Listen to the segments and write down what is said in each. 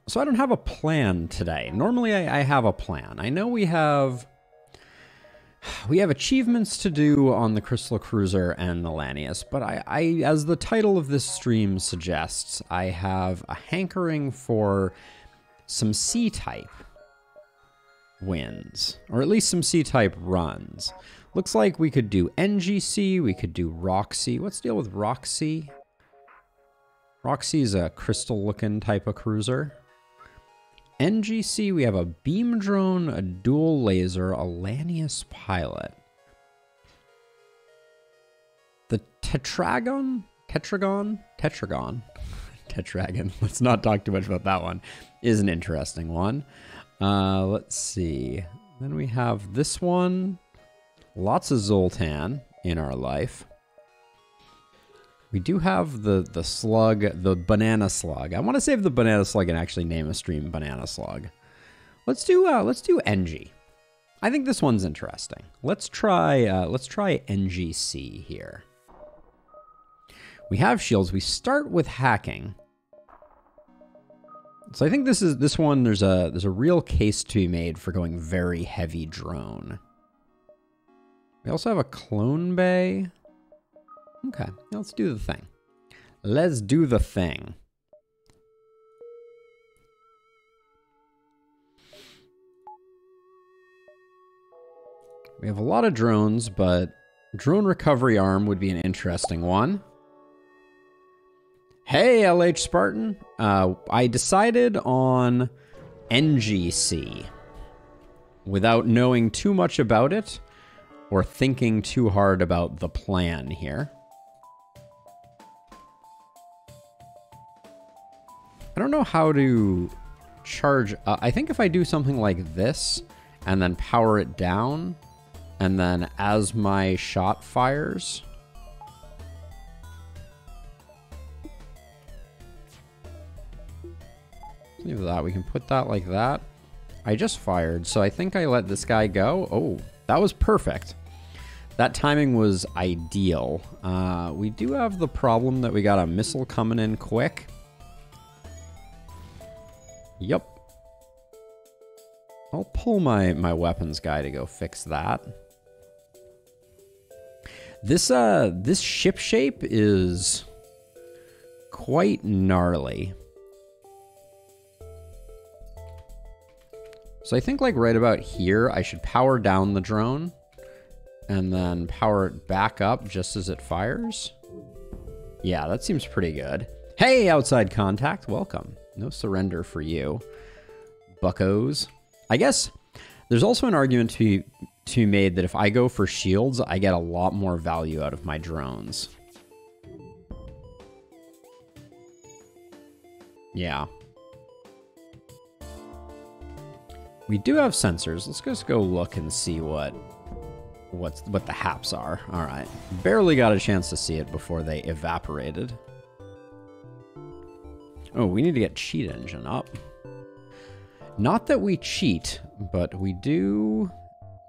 So I don't have a plan today. Normally I have a plan. I know we have achievements to do on the Crystal Cruiser and the Lanius, but I, as the title of this stream suggests, I have a hankering for some C-type wins, or at least some C-type runs. Looks like we could do NGC, we could do Roxy. What's the deal with Roxy? Roxy's a crystal-looking type of cruiser. NGC, we have a beam drone, a dual laser, a Lanius pilot. The Tetragon, let's not talk too much about that one, is an interesting one. Let's see. Then we have this one. Lots of Zoltan in our life. We do have the slug, the banana slug. I want to save the banana slug and actually name a stream banana slug. Let's do Engi. I think this one's interesting. Let's try NGC here. We have shields. We start with hacking. So I think this one there's a real case to be made for going very heavy drone. We also have a clone bay. Okay, let's do the thing. Let's do the thing. We have a lot of drones, but drone recovery arm would be an interesting one. Hey, LH Spartan. I decided on NGC without knowing too much about it or thinking too hard about the plan here. I don't know how to charge. I think if I do something like this and then power it down, and then as my shot fires, leave that. We can put that like that. I just fired, so I think I let this guy go. Oh, that was perfect. That timing was ideal. We do have the problem that we got a missile coming in quick. Yep. I'll pull my weapons guy to go fix that. This ship shape is quite gnarly. So I think like right about here, I should power down the drone and then power it back up just as it fires. Yeah, that seems pretty good. Hey, outside contact, welcome. No surrender for you, buckos. I guess there's also an argument to be made that if I go for shields, I get a lot more value out of my drones. Yeah. We do have sensors. Let's just go look and see what the haps are. All right. Barely got a chance to see it before they evaporated. Oh, we need to get cheat engine up. Not that we cheat, but we do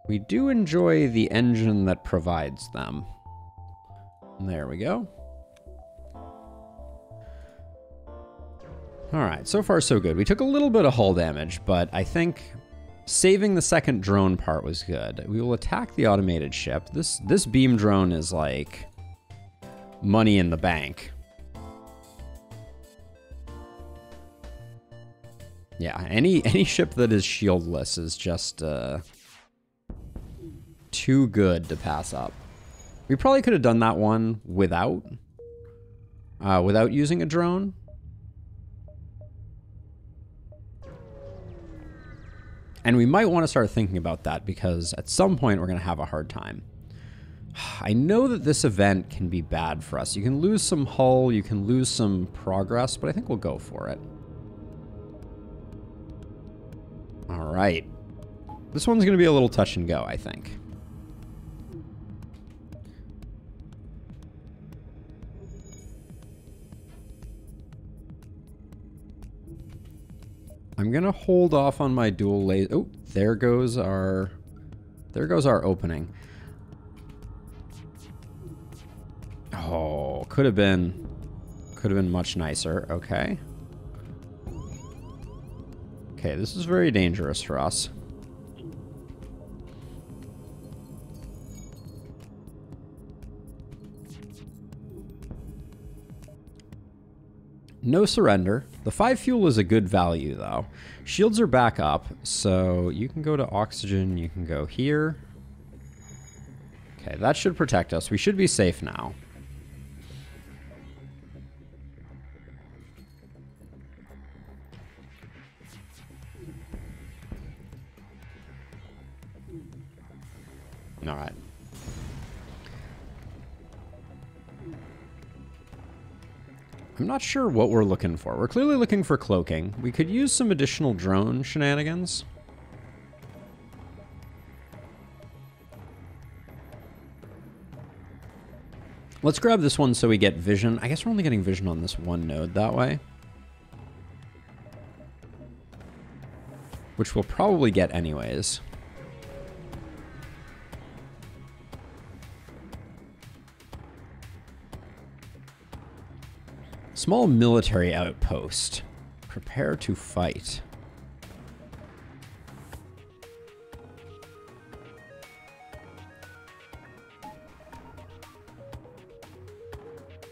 enjoy the engine that provides them. There we go. All right, so far so good. We took a little bit of hull damage, but I think saving the second drone part was good. We will attack the automated ship. This beam drone is like money in the bank. Yeah, any ship that is shieldless is just too good to pass up. We probably could have done that one without using a drone. And we might want to start thinking about that because at some point we're going to have a hard time. I know that this event can be bad for us. You can lose some hull, you can lose some progress, but I think we'll go for it. All right. This one's going to be a little touch and go, I think. I'm going to hold off on my dual laser. Oh, there goes our opening. Oh, could have been much nicer. Okay. Okay, this is very dangerous for us. No surrender. The 5 fuel is a good value, though. Shields are back up, so you can go to oxygen, you can go here. Okay, that should protect us. We should be safe now. All right. I'm not sure what we're looking for. We're clearly looking for cloaking. We could use some additional drone shenanigans. Let's grab this one so we get vision. I guess we're only getting vision on this one node that way. Which we'll probably get anyways. Small military outpost. Prepare to fight.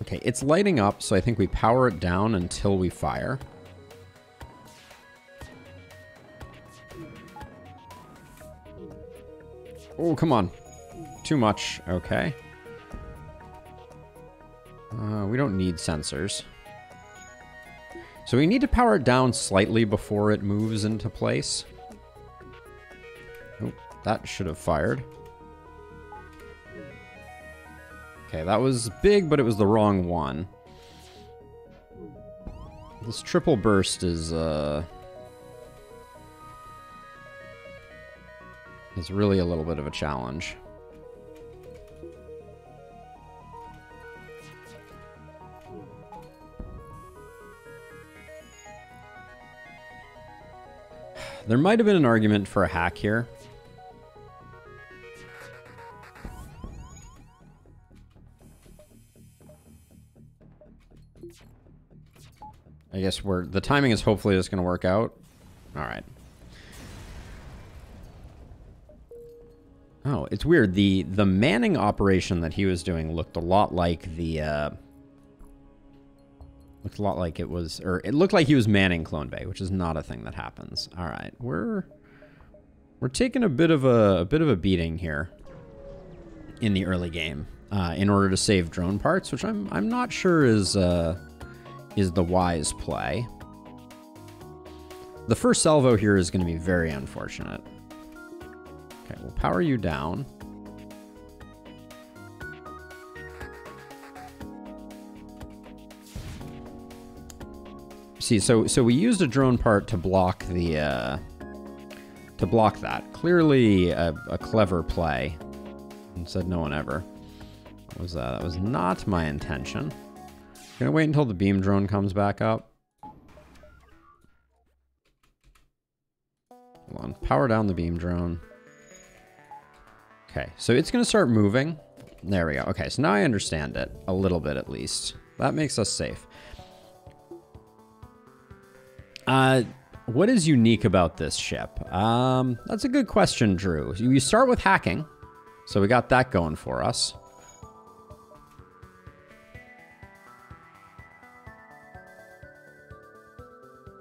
Okay, it's lighting up, so I think we power it down until we fire. Oh, come on. Too much. Okay. We don't need sensors. So we need to power it down slightly before it moves into place. Oh, that should have fired. Okay, that was big, but it was the wrong one. This triple burst is really a little bit of a challenge. There might have been an argument for a hack here. I guess the timing is hopefully just going to work out. All right. Oh, it's weird. The manning operation that he was doing looked a lot like looked a lot like it was, or it looked like he was manning Clone Bay, which is not a thing that happens. All right, we're taking a bit of a beating here in the early game in order to save drone parts, which I'm not sure is the wise play. The first salvo here is going to be very unfortunate. Okay, we'll power you down. See, so we used a drone part to block the that. Clearly a clever play. And said no one ever. That was not my intention. Gonna wait until the beam drone comes back up. Hold on, power down the beam drone. Okay, so it's gonna start moving. There we go. Okay, so now I understand it a little bit at least. That makes us safe. What is unique about this ship? That's a good question, Drew. You start with hacking, so we got that going for us.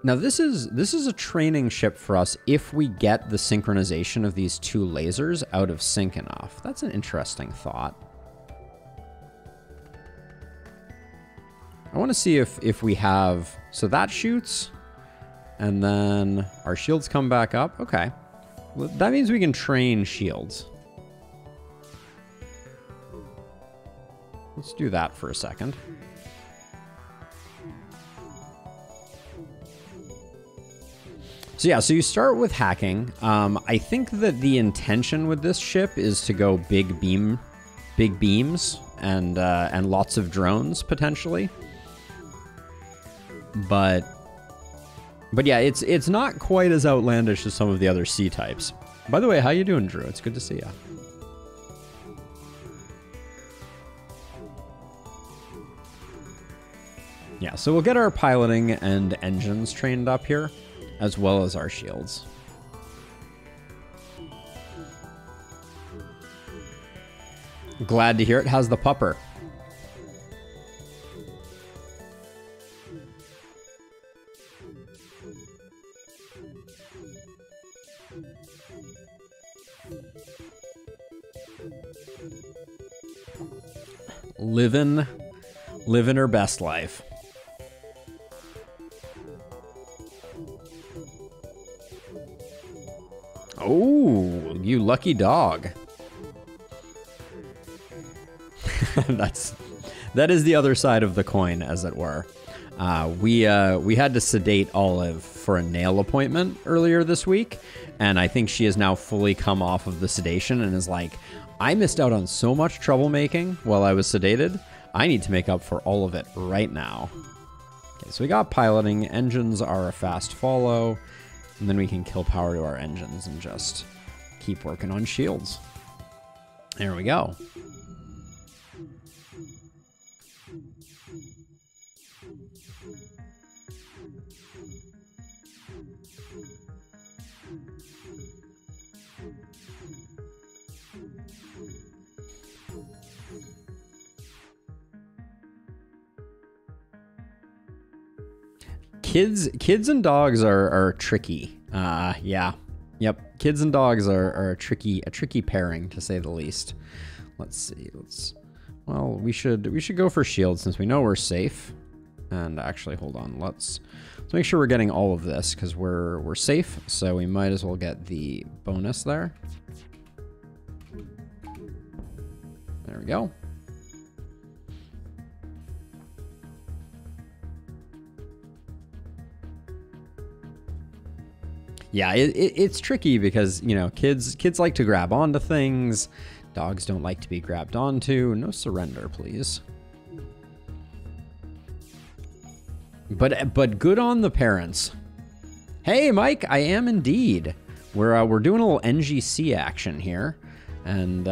Now this is a training ship for us if we get the synchronization of these two lasers out of sync enough. That's an interesting thought. I want to see if we have, so that shoots. And then our shields come back up. Okay. Well, that means we can train shields. Let's do that for a second. So yeah, so you start with hacking. I think that the intention with this ship is to go big beams and lots of drones potentially. But yeah, it's not quite as outlandish as some of the other C types. By the way, how you doing, Drew? It's good to see you. Yeah, so we'll get our piloting and engines trained up here. as well as our shields. Glad to hear it. How's the pupper? Living her best life. Oh, you lucky dog. That is the other side of the coin, as it were. We had to sedate Olive for a nail appointment earlier this week, and I think she has now fully come off of the sedation and is like, I missed out on so much troublemaking while I was sedated. I need to make up for all of it right now. Okay, so we got piloting. Engines are a fast follow, and then we can kill power to our engines and just keep working on shields. There we go. Kids and dogs are tricky. Yeah. Yep. Kids and dogs are a tricky pairing, to say the least. Let's see. Well, we should go for shield since we know we're safe. And actually, hold on. Let's make sure we're getting all of this because we're safe. So we might as well get the bonus there. There we go. Yeah, it's tricky because, you know, kids like to grab onto things. Dogs don't like to be grabbed onto. No surrender, please. But good on the parents. Hey, Mike, I am indeed. We're doing a little NGC action here, and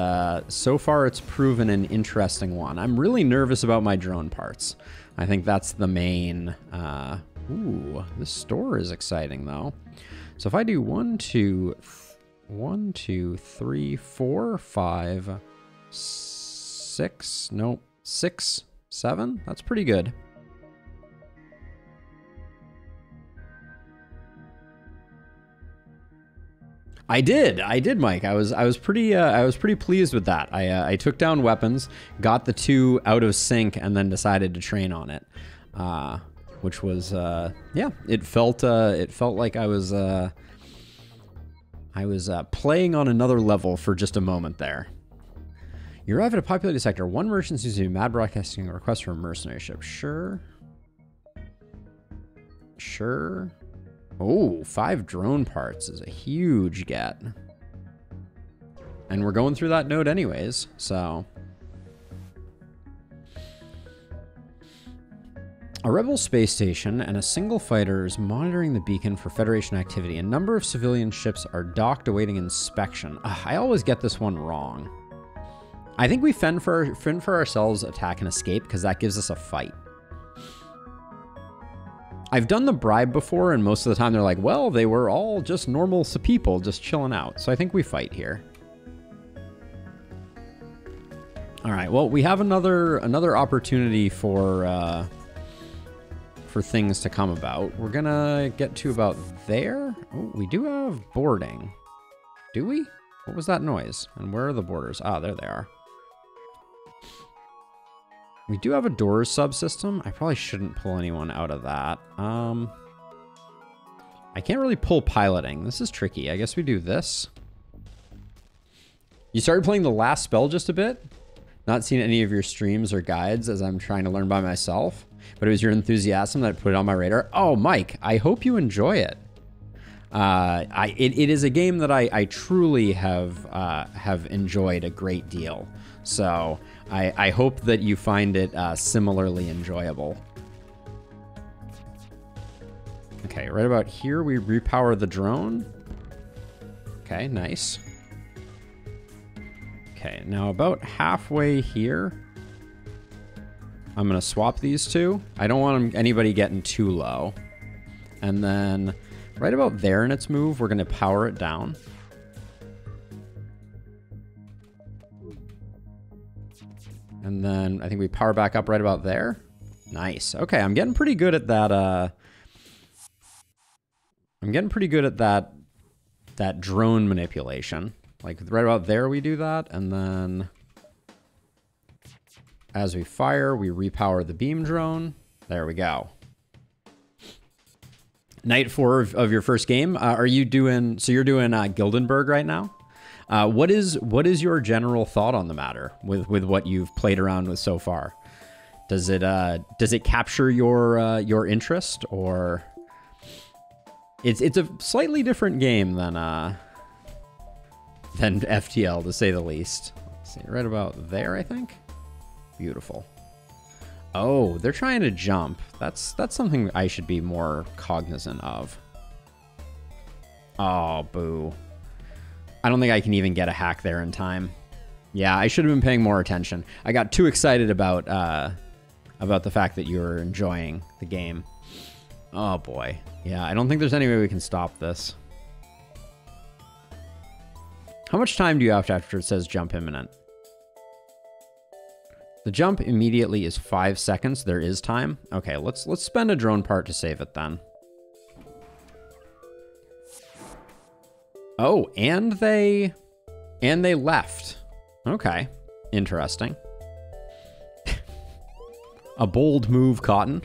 so far it's proven an interesting one. I'm really nervous about my drone parts. I think that's the main. Ooh, this store is exciting though. So if I do 1, 2, 3, 4, 5, 6, nope, 6, 7, that's pretty good. I did, Mike. I was pretty pleased with that. I took down weapons, got the 2 out of sync, and then decided to train on it. Which was, yeah, it felt like I was playing on another level for just a moment there. You arrive at a populated sector. One merchant seems to be mad broadcasting a request for a mercenary ship. Sure. Oh, 5 drone parts is a huge get. And we're going through that node anyways, so... A rebel space station and a single fighter is monitoring the beacon for Federation activity. A number of civilian ships are docked awaiting inspection. I always get this one wrong. I think we fend for ourselves attack and escape because that gives us a fight. I've done the bribe before, and most of the time they're like, well, they were all just normal people just chilling out. So I think we fight here. All right, well, we have another opportunity for things to come about. We're gonna get to about there. Oh, we do have boarding. Do we? What was that noise? And where are the borders? Ah, there they are. We do have a doors subsystem. I probably shouldn't pull anyone out of that. I can't really pull piloting. This is tricky. I guess we do this. You started playing the last spell just a bit? Not seen any of your streams or guides as I'm trying to learn by myself, but it was your enthusiasm that put it on my radar. Oh, Mike, I hope you enjoy it. It is a game that I truly have enjoyed a great deal. So I hope that you find it similarly enjoyable. Okay, right about here we repower the drone. Okay, nice. Okay, now about halfway here, I'm gonna swap these two. I don't want anybody getting too low. And then right about there in its move, we're going to power it down. And then I think we power back up right about there. Nice. Okay, I'm getting pretty good at that. I'm getting pretty good at that drone manipulation. Like right about there we do that, and then as we fire, we repower the beam drone. There we go. Night 4 of your first game. Are you doing? So you're doing Gildenberg right now. What is your general thought on the matter with what you've played around with so far? Does it capture your interest, or it's a slightly different game than FTL, to say the least. Let's see, right about there, I think. Beautiful. Oh, they're trying to jump. That's something I should be more cognizant of. Oh, boo. I don't think I can even get a hack there in time. Yeah, I should have been paying more attention. I got too excited about the fact that you were enjoying the game. Oh, boy. Yeah, I don't think there's any way we can stop this. How much time do you have after it says jump imminent? The jump immediately is 5 seconds. There is time. Okay, let's spend a drone part to save it then. Oh, and they left. Okay, interesting. A bold move, Cotton.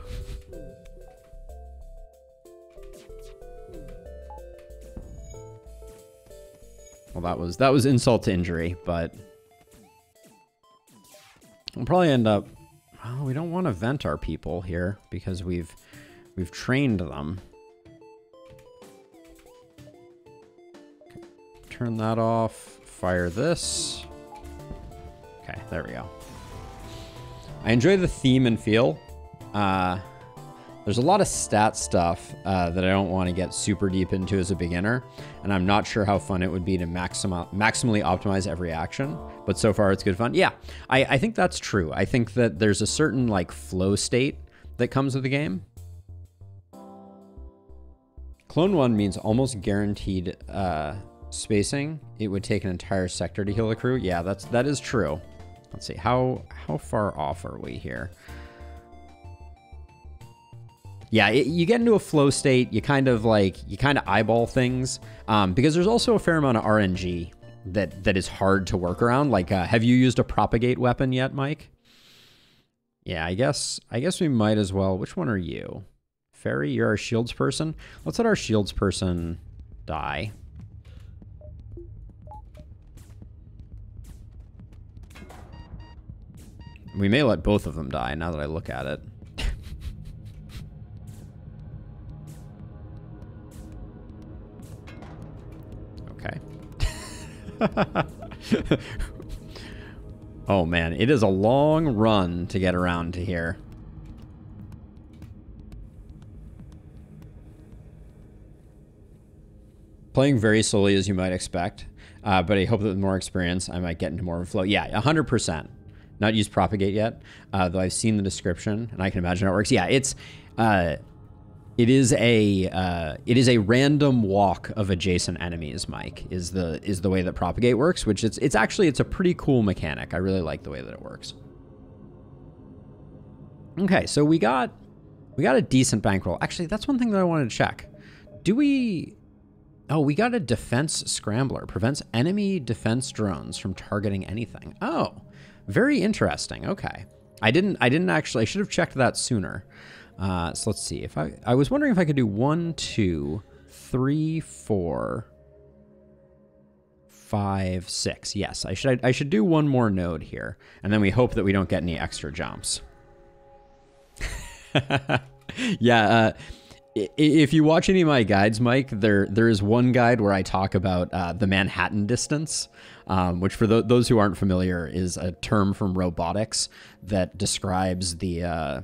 Well, that was insult to injury, but we'll probably end up. Well, we don't want to vent our people here because we've trained them. Turn that off. Fire this. Okay, there we go. I enjoy the theme and feel. There's a lot of stat stuff that I don't want to get super deep into as a beginner, and I'm not sure how fun it would be to maximally optimize every action, but so far it's good fun. Yeah, I think that's true. I think that there's a certain like flow state that comes with the game. Clone 1 means almost guaranteed spacing. It would take an entire sector to heal a crew. Yeah, that is true. Let's see, how far off are we here? Yeah, you get into a flow state. You kind of eyeball things because there's also a fair amount of RNG that is hard to work around. Like, have you used a propagate weapon yet, Mike? Yeah, I guess we might as well. Which one are you? Fairy, you're our shields person. Let's let our shields person die. We may let both of them die now that I look at it. Okay. Oh man, it is a long run to get around to here. Playing very slowly as you might expect, but I hope that with more experience I might get into more of a flow. Yeah, 100%. Not used propagate yet, though I've seen the description and I can imagine how it works. Yeah, it is a random walk of adjacent enemies, Mike, is the way that propagate works, which it's a pretty cool mechanic. I really like the way that it works. Okay, so we got a decent bankroll. Actually, that's one thing that I wanted to check. Oh, we got a defense scrambler. Prevents enemy defense drones from targeting anything. Oh, very interesting. Okay. I should have checked that sooner. So let's see. If I was wondering if I could do 1, 2, 3, 4, 5, 6. Yes, I should do one more node here, and then we hope that we don't get any extra jumps. Yeah. If you watch any of my guides, Mike, there is one guide where I talk about the Manhattan distance, which for those who aren't familiar is a term from robotics that describes the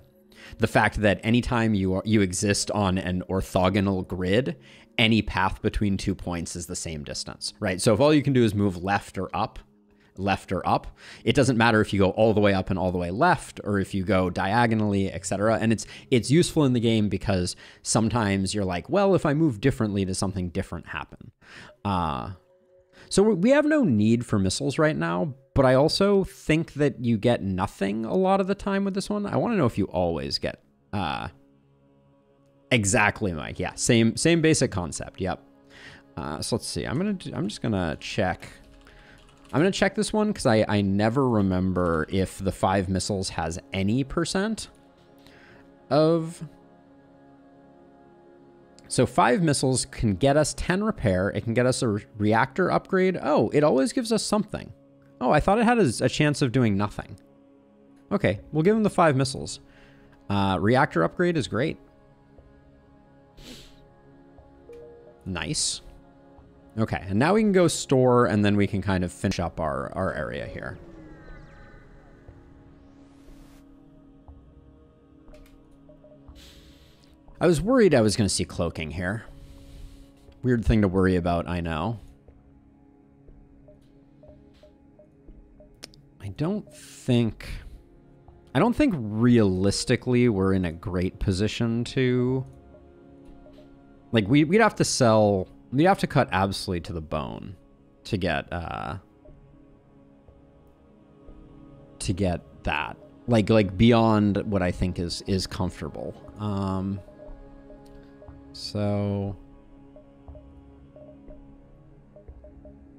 fact that anytime you exist on an orthogonal grid, any path between 2 points is the same distance, right? So if all you can do is move left or up, left or up. It doesn't matter if you go all the way up and all the way left, or if you go diagonally, etc. And it's useful in the game because sometimes you're like, well, if I move differently, does something different happen? So we have no need for missiles right now, but I also think that you get nothing a lot of the time with this one. I want to know if you always get exactly, Mike. Yeah, same basic concept. Yep. So let's see. I'm just gonna check. I'm gonna check this one because I never remember if the 5 missiles has any % of. So 5 missiles can get us 10 repair. It can get us a reactor upgrade. Oh, it always gives us something. Oh, I thought it had a chance of doing nothing. Okay, we'll give him the 5 missiles. Reactor upgrade is great. Nice. Okay, and now we can go store, and then we can kind of finish up our area here. I was worried I was going to see cloaking here. Weird thing to worry about, I know. I don't think realistically we're in a great position to... Like, we'd have to sell... We'd have to cut absolutely to the bone to get that. Like beyond what I think is comfortable. So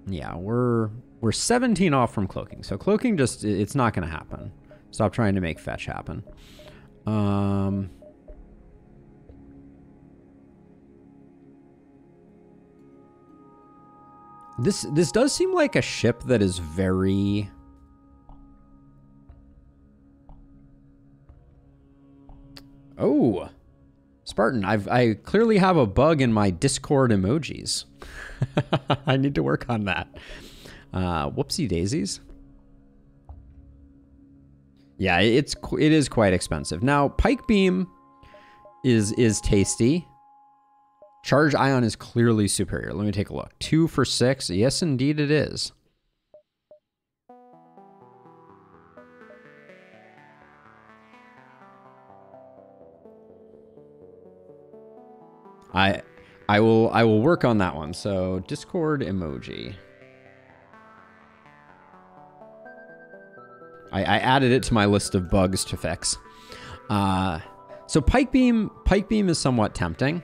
yeah, we're 17 off from cloaking. So cloaking just, it's not going to happen. Stop trying to make fetch happen. This does seem like a ship that is very... Oh, Spartan, I clearly have a bug in my Discord emojis. I need to work on that. Whoopsie daisies. Yeah, it is quite expensive. Now, Pike Beam is tasty. Charge Ion is clearly superior. Let me take a look. 2 for 6. Yes, indeed it is. I will work on that one. So Discord emoji. I added it to my list of bugs to fix. So Pike Beam is somewhat tempting.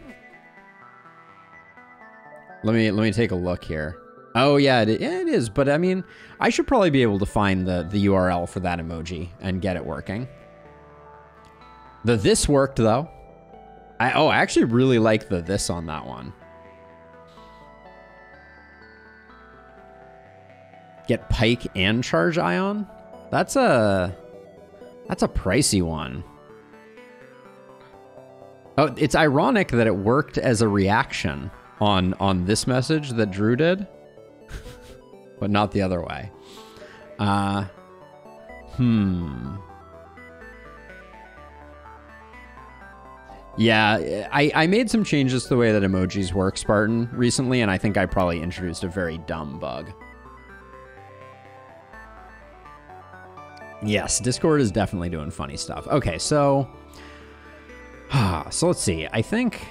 Let me take a look here. Oh yeah, it is. But I mean, I should probably be able to find the URL for that emoji and get it working. This worked though. I actually really like this on that one. Get Pike and Charge Ion? That's a pricey one. Oh, it's ironic that it worked as a reaction on this message that Drew did, but not the other way. Yeah, I made some changes to the way that emojis work, Spartan, recently, and I think I probably introduced a very dumb bug. Yes, Discord is definitely doing funny stuff. Okay, so let's see. I think...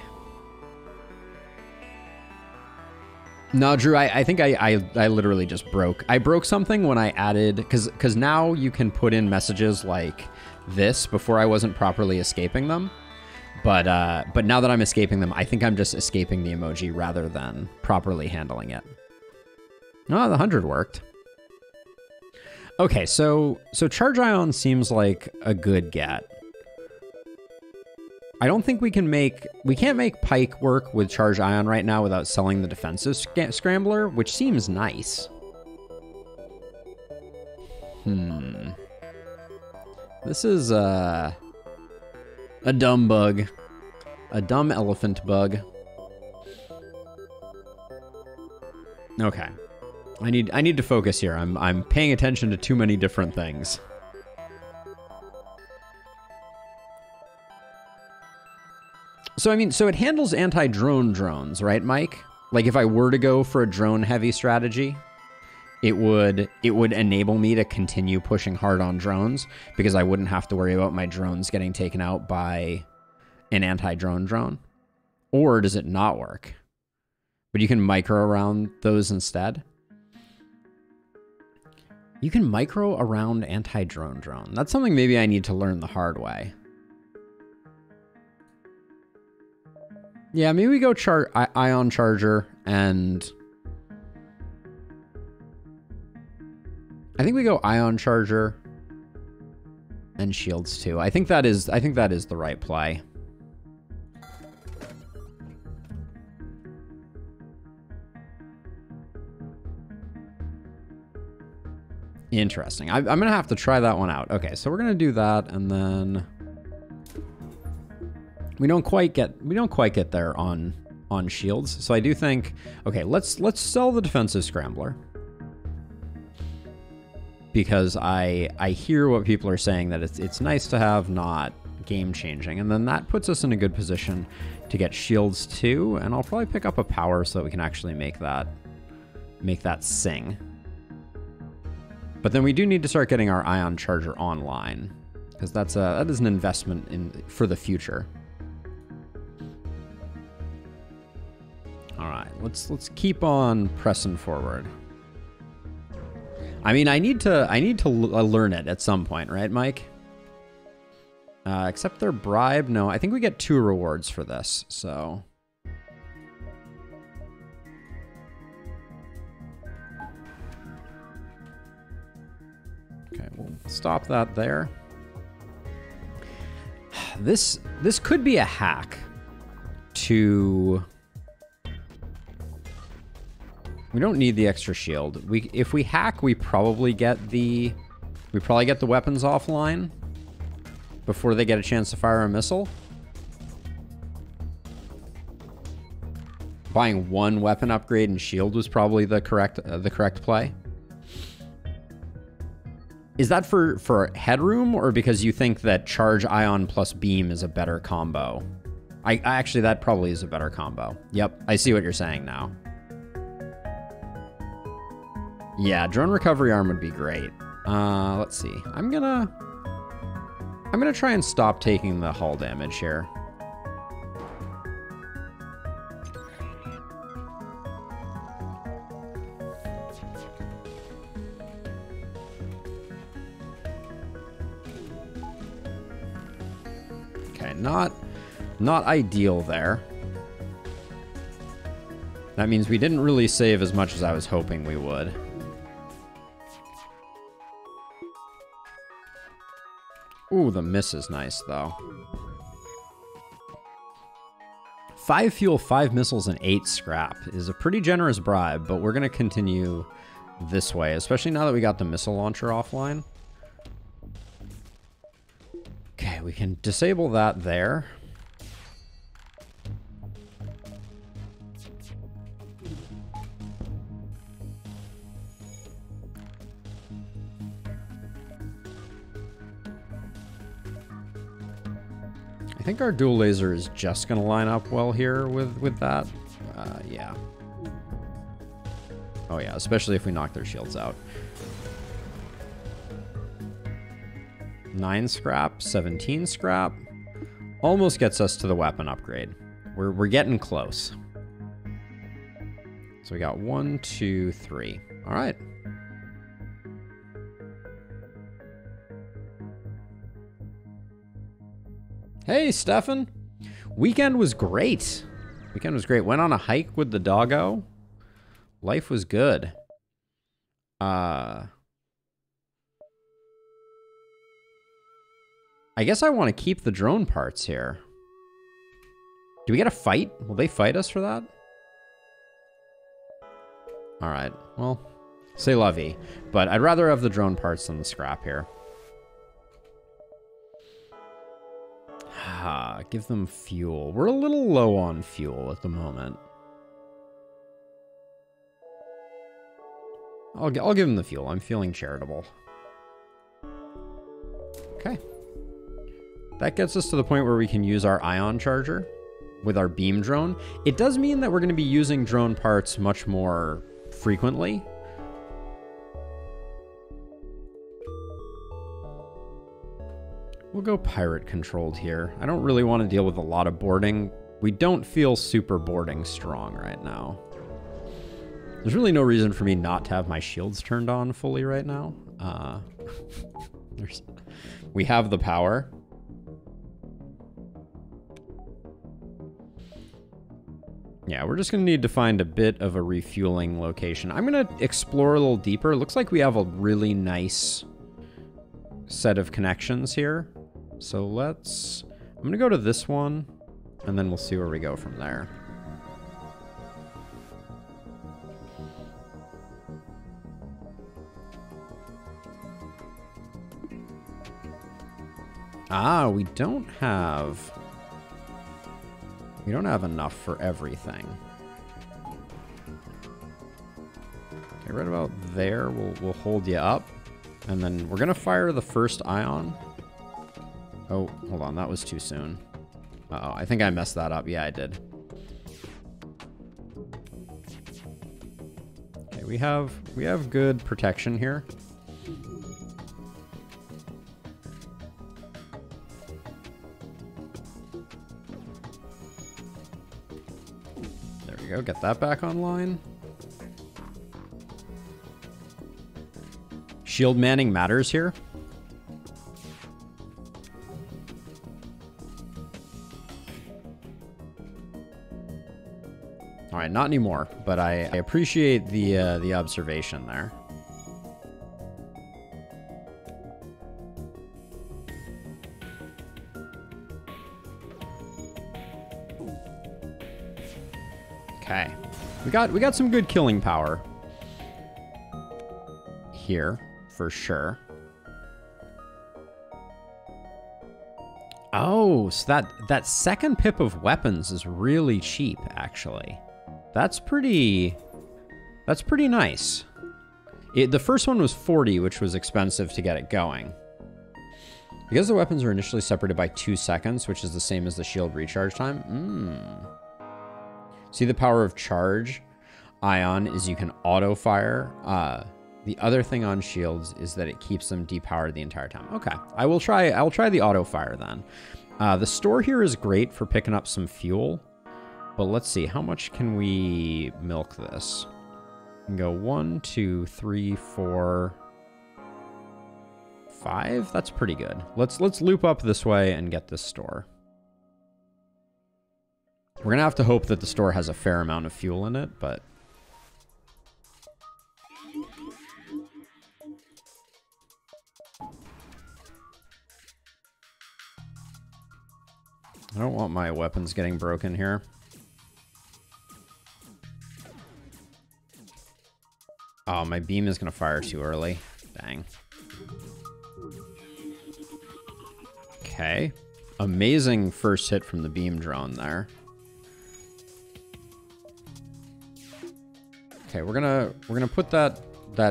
No, Drew, I think I literally just broke. I broke something when I added... Because now you can put in messages like this. Before I wasn't properly escaping them. But now that I'm escaping them, I think I'm just escaping the emoji rather than properly handling it. Oh, the 100 worked. Okay, so Charge Ion seems like a good get. I don't think we can't make Pike work with Charge Ion right now without selling the defensive scrambler, which seems nice. This is a dumb bug. A dumb elephant bug. Okay. I need to focus here. I'm paying attention to too many different things. So I mean, so it handles anti-drone drones, right, Mike? Like if I were to go for a drone heavy strategy, it would enable me to continue pushing hard on drones because I wouldn't have to worry about my drones getting taken out by an anti-drone drone. Or does it not work? But you can micro around those instead. You can micro around anti-drone drone. That's something maybe I need to learn the hard way. Yeah, maybe we go ion charger, and I think we go ion charger and shields too. I think that is the right play. Interesting. I'm gonna have to try that one out. Okay, so we're gonna do that, and then we don't quite get there on shields. So I do think, okay, let's sell the defensive scrambler, because I hear what people are saying, that it's nice to have, not game changing, and then that puts us in a good position to get shields too. And I'll probably pick up a power so that we can actually make that sing. But then we do need to start getting our ion charger online, because that is an investment for the future. All right, let's keep on pressing forward. I mean, I need to learn it at some point, right, Mike? Accept their bribe. No, I think we get 2 rewards for this, so. Okay, we'll stop that there. This could be a hack to... We don't need the extra shield. If we hack, we probably get the weapons offline before they get a chance to fire a missile. Buying 1 weapon upgrade and shield was probably the correct play. Is that for headroom, or because you think that charge ion plus beam is a better combo? I actually, that probably is a better combo. Yep, I see what you're saying now. Yeah, drone recovery arm would be great. Let's see. I'm gonna try and stop taking the hull damage here. Okay, not ideal there. That means we didn't really save as much as I was hoping we would. Ooh, the miss is nice, though. 5 fuel, 5 missiles, and 8 scrap is a pretty generous bribe, but we're going to continue this way, especially now that we got the missile launcher offline. Okay, we can disable that there. I think our dual laser is just going to line up well here with that. Yeah. Oh yeah, especially if we knock their shields out. 9 scrap, 17 scrap. Almost gets us to the weapon upgrade. We're getting close. So we got 1, 2, 3. All right. Hey, Stefan. Weekend was great. Weekend was great. Went on a hike with the doggo. Life was good. I guess I want to keep the drone parts here. Do we get a fight? Will they fight us for that? All right. Well, c'est la vie. But I'd rather have the drone parts than the scrap here. Give them fuel. We're a little low on fuel at the moment. I'll give them the fuel. I'm feeling charitable. Okay. That gets us to the point where we can use our ion charger with our beam drone. It does mean that we're going to be using drone parts much more frequently. We'll go pirate controlled here. I don't really want to deal with a lot of boarding. We don't feel super boarding strong right now. There's really no reason for me not to have my shields turned on fully right now. We have the power. Yeah, we're just going to need to find a bit of a refueling location. I'm going to explore a little deeper. Looks like we have a really nice set of connections here. So I'm going to go to this one, and then we'll see where we go from there. Ah, we don't have enough for everything. Okay, right about there, we'll hold you up. And then we're gonna fire the first ion. Oh, hold on, that was too soon. Uh-oh, I think I messed that up. Yeah, I did. Okay, we have good protection here. There we go, get that back online. Shield manning matters here. All right, not anymore, but I appreciate the observation there. Okay, we got some good killing power here for sure. Oh, so that second pip of weapons is really cheap, actually. That's pretty nice. The first one was 40, which was expensive to get it going. Because the weapons are initially separated by 2 seconds, which is the same as the shield recharge time. See, the power of charge ion is you can auto fire. The other thing on shields is that it keeps them depowered the entire time. Okay, I'll try the auto fire then. The store here is great for picking up some fuel. But let's see, how much can we milk this? We can go 1, 2, 3, 4, 5. That's pretty good. Let's loop up this way and get this store. We're gonna have to hope that the store has a fair amount of fuel in it, but I don't want my weapons getting broken here. Oh, my beam is going to fire too early. Dang. Okay. Amazing first hit from the beam drone there. Okay, we're gonna put that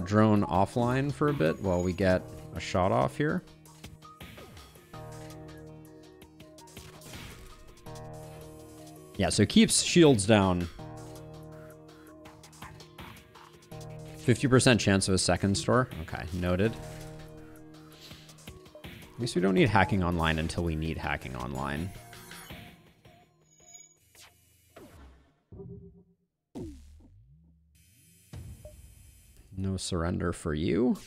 drone offline for a bit while we get a shot off here. Yeah, so it keeps shields down. 50% chance of a second store. Okay, noted. I guess we don't need hacking online until we need hacking online. No surrender for you.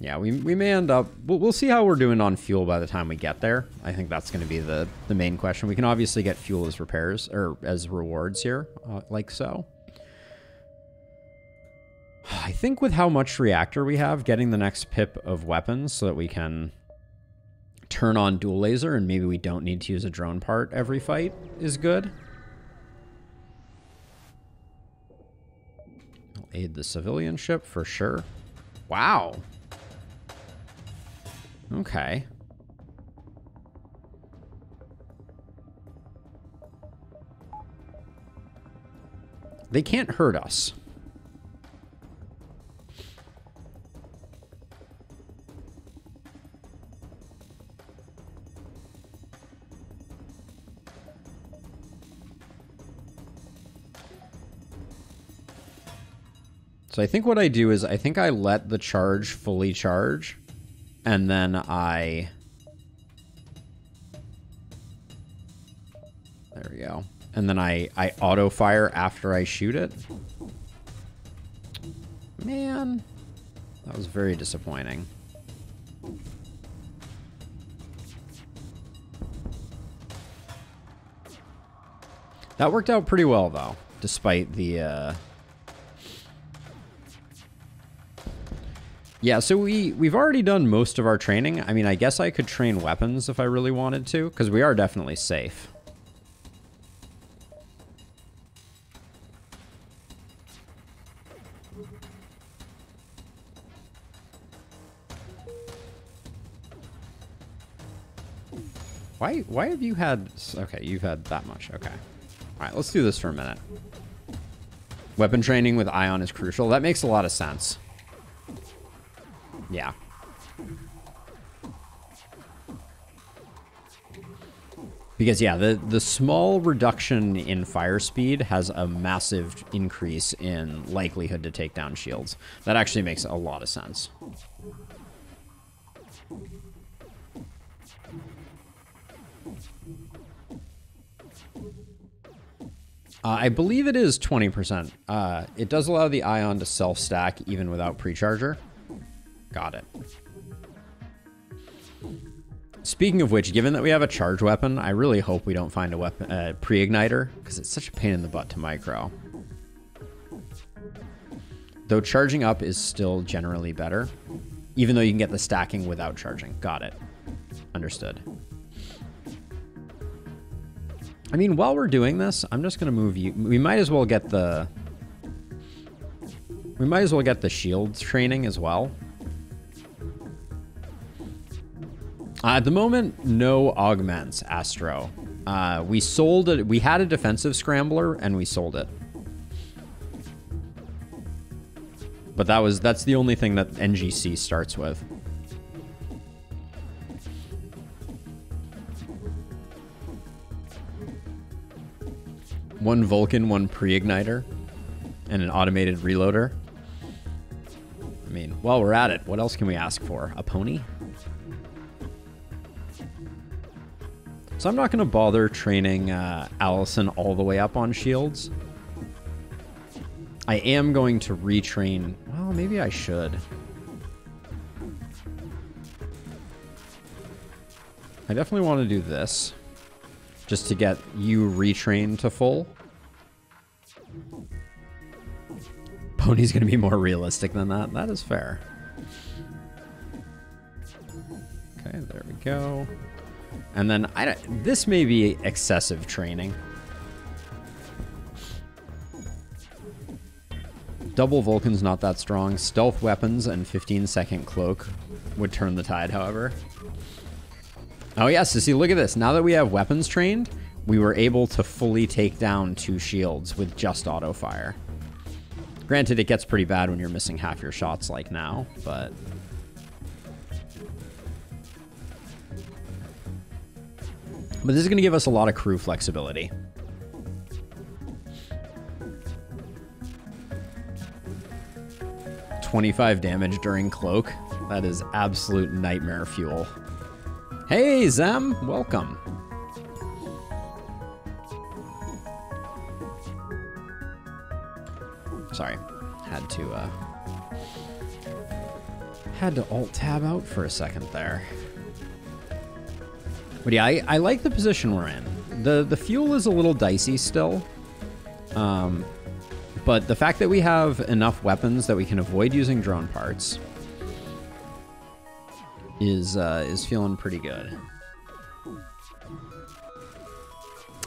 Yeah, we may end up... We'll see how we're doing on fuel by the time we get there. I think that's going to be the main question. We can obviously get fuel as repairs, or as rewards here, like so. I think with how much reactor we have, getting the next pip of weapons so that we can turn on dual laser and maybe we don't need to use a drone part every fight is good. I'll aid the civilian ship for sure. Wow. Okay. They can't hurt us. So I think what I do is I think I let the charge fully charge, and then I... There we go. And then I auto-fire after I shoot it. Man, that was very disappointing. That worked out pretty well, though, despite the... Yeah, so we've already done most of our training. I mean, I guess I could train weapons if I really wanted to, because we are definitely safe. Why have you had... Okay, you've had that much. Okay. All right, let's do this for a minute. Weapon training with Ion is crucial. That makes a lot of sense. Yeah. Because, yeah, the small reduction in fire speed has a massive increase in likelihood to take down shields. That actually makes a lot of sense. I believe it is 20%. It does allow the Ion to self-stack even without precharger. Got it. Speaking of which, given that we have a charge weapon, I really hope we don't find a weapon pre-igniter, because it's such a pain in the butt to micro. Though charging up is still generally better, even though you can get the stacking without charging. Got it. Understood. I mean, while we're doing this, I'm just going to move you. We might as well get the... We might as well get the shields training as well. At the moment, no augments, Astro. We sold it. We had a defensive scrambler, and we sold it. But that's the only thing that NGC starts with. One Vulcan, one pre-igniter, and an automated reloader. I mean, while we're at it, what else can we ask for? A pony? So I'm not going to bother training Allison all the way up on shields. I am going to retrain... Well, maybe I should. I definitely want to do this. Just to get you retrained to full. Pony's going to be more realistic than that. That is fair. Okay, there we go. And then this may be excessive training. Double Vulcan's not that strong. Stealth weapons and 15-second cloak would turn the tide, however. Oh yes, so see, look at this. Now that we have weapons trained, we were able to fully take down 2 shields with just auto fire. Granted, it gets pretty bad when you're missing half your shots like now, but... But this is going to give us a lot of crew flexibility. $25 damage during cloak. That is absolute nightmare fuel. Hey, Zem, welcome. Sorry, had to alt tab out for a second there. But yeah, I like the position we're in. The fuel is a little dicey still. But the fact that we have enough weapons that we can avoid using drone parts is feeling pretty good.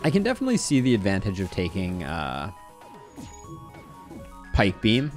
I can definitely see the advantage of taking pike beam.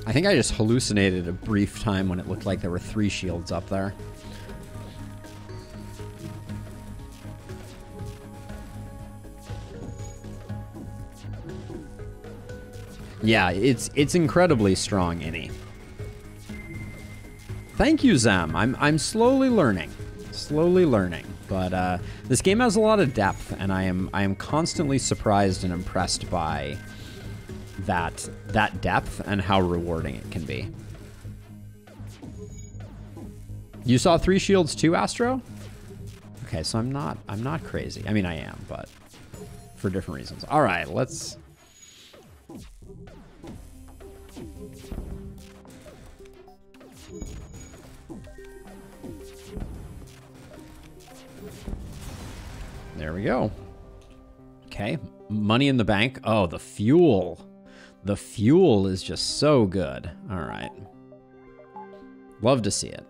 I think I just hallucinated a brief time when it looked like there were 3 shields up there. Yeah, it's incredibly strong, Innie. Thank you, Zem. I'm slowly learning. Slowly learning. But this game has a lot of depth, and I am constantly surprised and impressed by that depth and how rewarding it can be. You saw 3 shields too, Astro? Okay, so I'm not crazy. I mean, I am, but for different reasons. All right, let's. There we go. Okay, money in the bank. Oh, the fuel. The fuel is just so good. All right. Love to see it.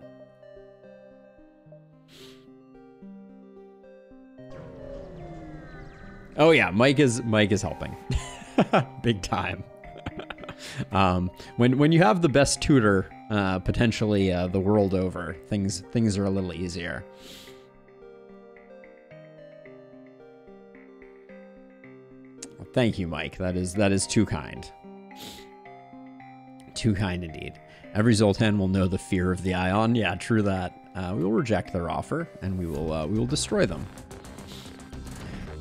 Oh yeah, Mike is helping. Big time. When you have the best tutor potentially the world over, things are a little easier. Thank you, Mike. That is too kind. Too kind indeed. Every Zoltan will know the fear of the Ion. Yeah, true that. We will reject their offer, and we will destroy them.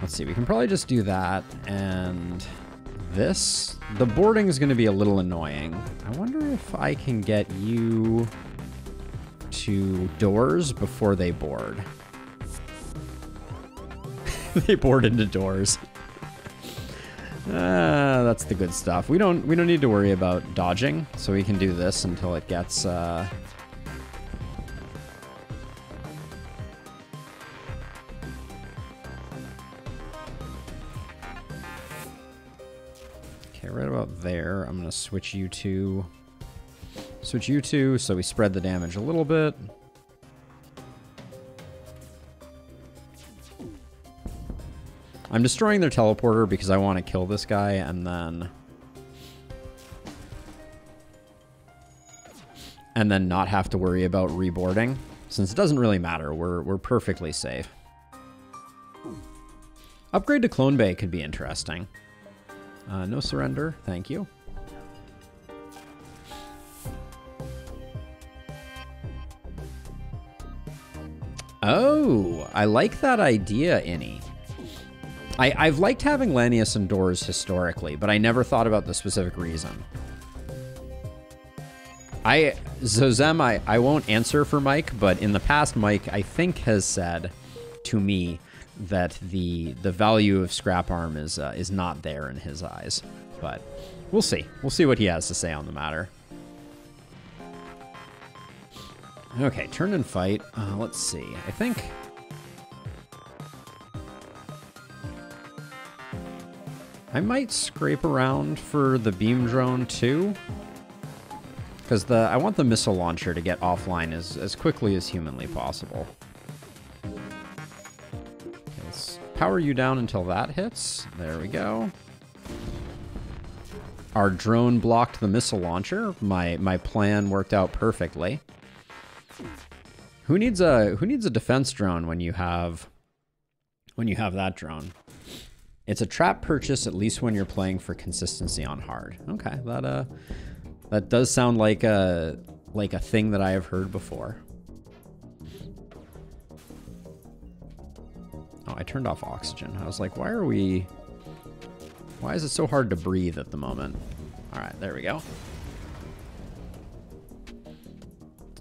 Let's see. We can probably just do that, and this. The boarding is going to be a little annoying. I wonder if I can get you to doors before they board. They board into doors. That's the good stuff. We don't need to worry about dodging, so we can do this until it gets okay, right about there. I'm gonna switch you two so we spread the damage a little bit. I'm destroying their teleporter because I want to kill this guy and then not have to worry about reboarding. Since it doesn't really matter, we're perfectly safe. Upgrade to Clone Bay could be interesting. No surrender, thank you. Oh, I like that idea, Innie. I've liked having Lanius indoors historically, but I never thought about the specific reason. Zem, I won't answer for Mike, but in the past, Mike, I think, has said to me that the value of Scrap Arm is not there in his eyes. But we'll see. We'll see what he has to say on the matter. Okay, turn and fight. Let's see. I think... I might scrape around for the beam drone too, because I want the missile launcher to get offline as quickly as humanly possible. Okay, let's power you down until that hits. There we go. Our drone blocked the missile launcher. My plan worked out perfectly. Who needs a defense drone when you have that drone? It's a trap purchase, at least when you're playing for consistency on hard. Okay, that does sound like a thing that I have heard before. Oh, I turned off oxygen. I was like, why is it so hard to breathe at the moment? All right, there we go.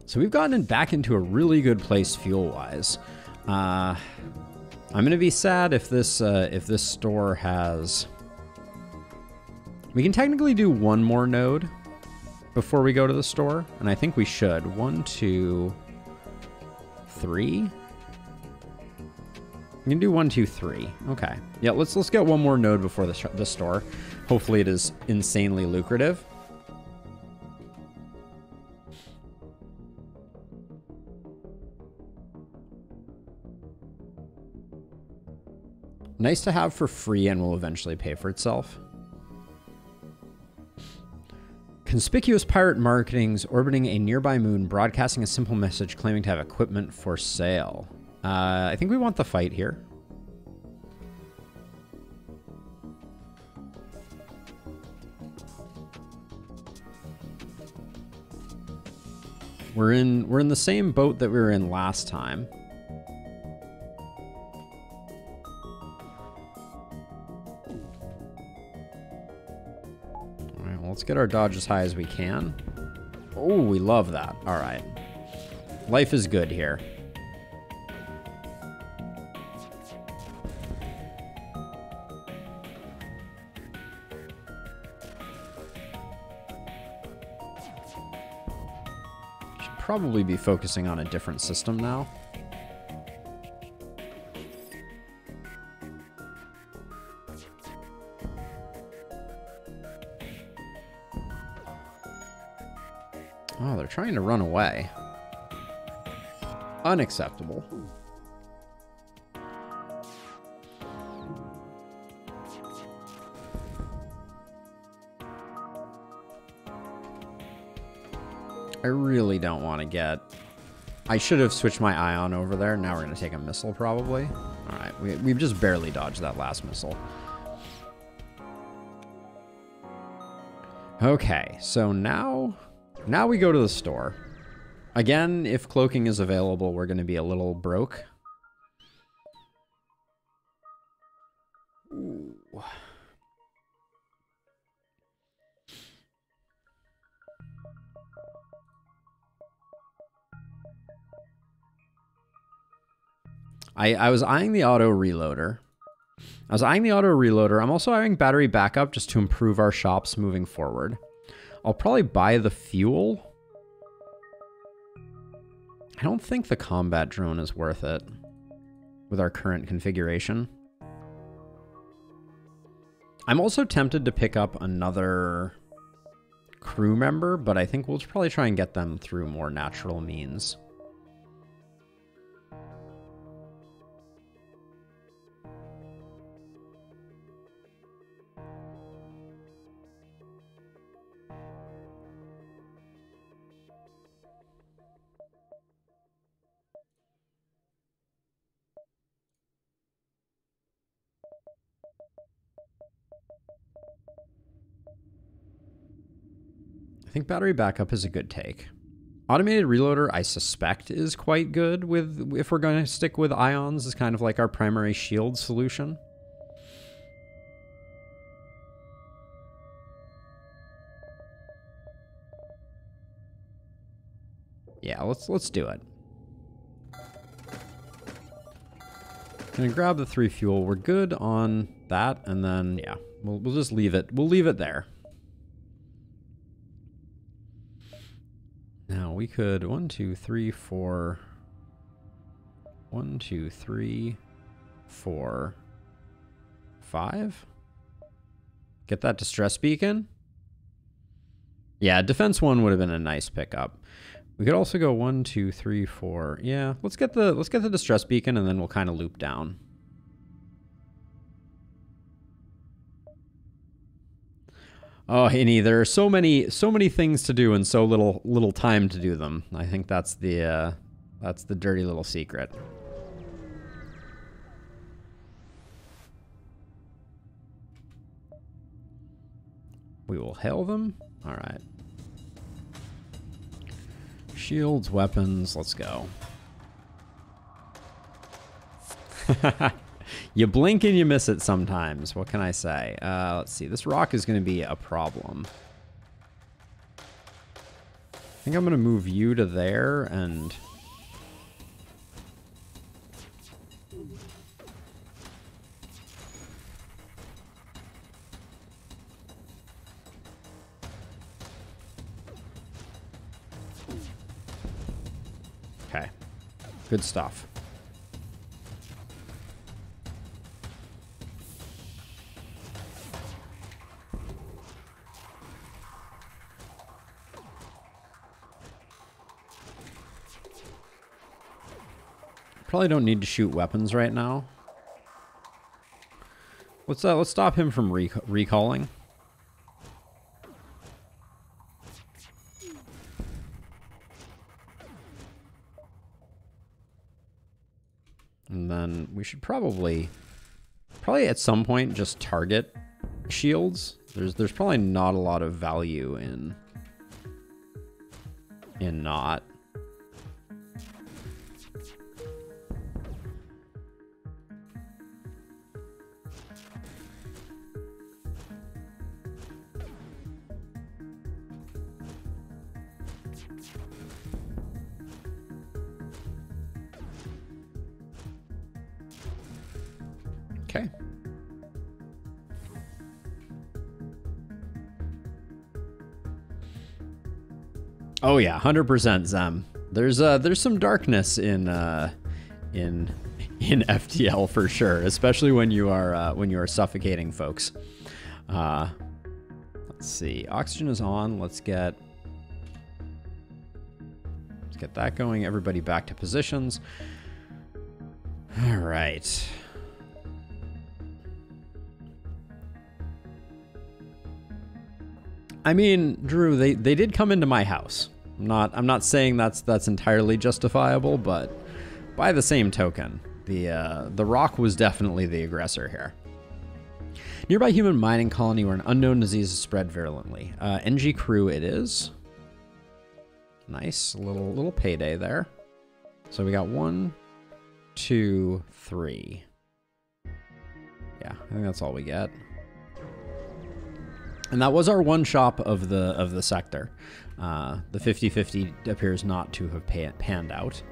So we've gotten back into a really good place fuel-wise. I'm gonna be sad if this store has... We can technically do one more node before we go to the store, and I think we should. 1, 2, 3. We can do 1, 2, 3. Okay. Yeah, let's get one more node before the store. Hopefully it is insanely lucrative. Nice to have for free and will eventually pay for itself. Conspicuous pirate marketings orbiting a nearby moon, broadcasting a simple message claiming to have equipment for sale. I think we want the fight here. We're in the same boat that we were in last time. All right, well, let's get our dodge as high as we can. Oh, we love that. All right. Life is good here. Should probably be focusing on a different system now. Oh, they're trying to run away. Unacceptable. I really don't want to get... I should have switched my ion over there. Now we're going to take a missile, probably. All right, we've just barely dodged that last missile. Okay, so now we go to the store. Again, if cloaking is available, we're going to be a little broke. Ooh. I was eyeing the auto reloader. I'm also eyeing battery backup just to improve our shops moving forward. I'll probably buy the fuel. I don't think the combat drone is worth it with our current configuration. I'm also tempted to pick up another crew member, but I think we'll probably try and get them through more natural means. I think battery backup is a good take. Automated reloader, I suspect, is quite good with if we're going to stick with ions as kind of like our primary shield solution. Yeah, let's do it. Gonna grab the 3 fuel. We're good on that, and then yeah, we'll just leave it. We'll leave it there. Now we could 1, 2, 3, 4. 1, 2, 3, 4, 5. Get that distress beacon. Yeah, defense 1 would have been a nice pickup. We could also go 1, 2, 3, 4. Yeah, let's get the distress beacon, and then we'll kind of loop down. Oh, Hinny, there are so many things to do and so little time to do them. I think that's the dirty little secret. We will hail them. All right. Shields, weapons, let's go. You blink and you miss it sometimes. What can I say? Let's see. This rock is going to be a problem. I think I'm going to move you to there and... Okay. Good stuff. Probably don't need to shoot weapons right now. Let's stop him from recalling. And then we should probably at some point just target shields. There's probably not a lot of value in not. Okay. Oh yeah, 100% Zem. There's some darkness in FTL for sure, especially when you are suffocating folks. Let's see. Oxygen is on. Let's get that going. Everybody back to positions. All right. I mean, Drew, they did come into my house. I'm not saying that's entirely justifiable, but by the same token, the rock was definitely the aggressor here. Nearby human mining colony where an unknown disease is spread virulently. Engi crew it is. Nice little payday there. So we got 1, 2, 3. Yeah, I think that's all we get. And that was our one shop of the sector. The 50-50 appears not to have panned out.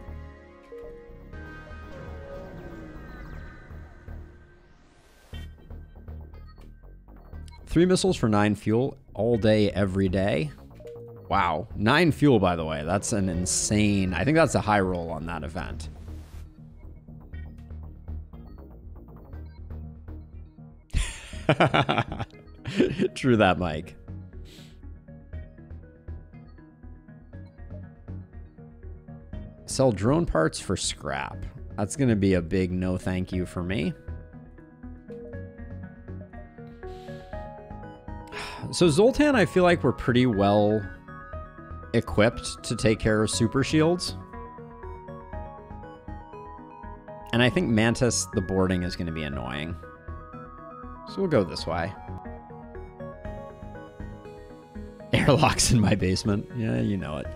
Three missiles for 9 fuel all day, every day. Wow. 9 fuel, by the way. That's an insane... I think that's a high roll on that event. True that, Mike. Sell drone parts for scrap. That's going to be a big no thank you for me. So Zoltan, I feel like we're pretty well equipped to take care of super shields. And I think Mantis, the boarding is going to be annoying. So we'll go this way. Airlocks in my basement. Yeah, you know it.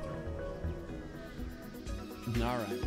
All right.